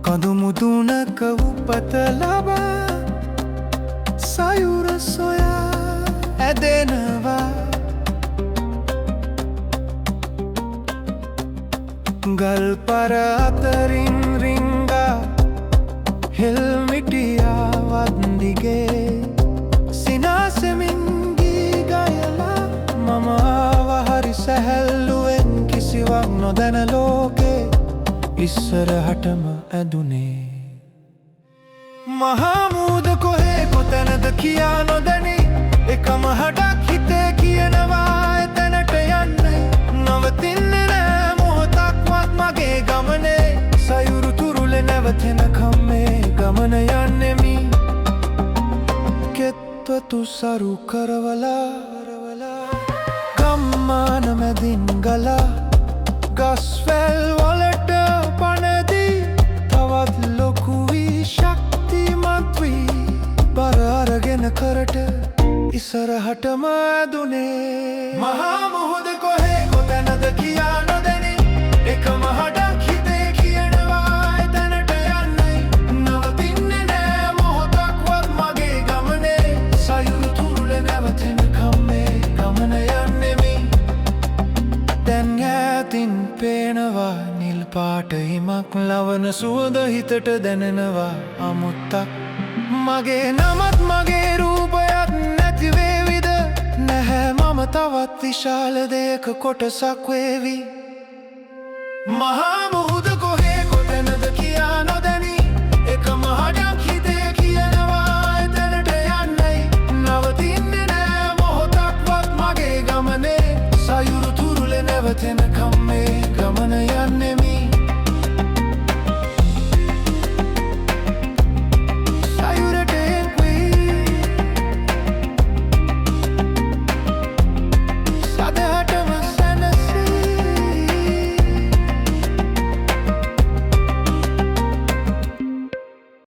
කඳු මුදුනක උපත ලබා සයුර සොයා ඇදෙනවා. ගල්පර අතරින් රිංගා හෙල්මිටියාවත් දිගේ සිනාසෙමින් ගී ගයලා මම ආවා හරි සැහැල්ලුවෙන් කිසිවක් නොදැන ලෝකේ ඉස්සරහටම ඇදුනේ. මහා මූද කොහේ කොතැනද කියා නොදැනි එකම හඩක් හිතේ කියනවා එතැනට යන්නේ. නවතින්නේ නෑ මොහොතක්වත් මගේ ගමනේ සයුරු තුරුලේ නැවතෙනකම් මේ ගමන යන්නෙමි. කෙත්වතු සරු කරවලා ගම්මාන මැදින් ගලා ගස්වැල් වලට පනදී තවත් ලොකු වී ශක්තිමත් වී බර අරගෙන කරට ඉස්සරහටම ඇදුනේ. මහා මුහුද කොහේ කොතැනද කියා නොදැනි එකම හඩක් හිතේ කියනවා එතැනට යන්නේ. නවතින්නේ නෑ මොහොතක්වත් මගේ ගමනේ සයුරු තුරුලේ නැවතෙනකම් මේ ගමන යන්නෙමි. දැන් ඈතින් පේනවා නිල් පාට හිමක් ලවන සුවඳ හිතට දැනෙනවා අමුත්තක්. මගේ නමත් මගේ රූපයත් නැතිවේවිද නැහැ මම තවත් විශාල දෙයක කොටසක් වේවි. මහා මුහුද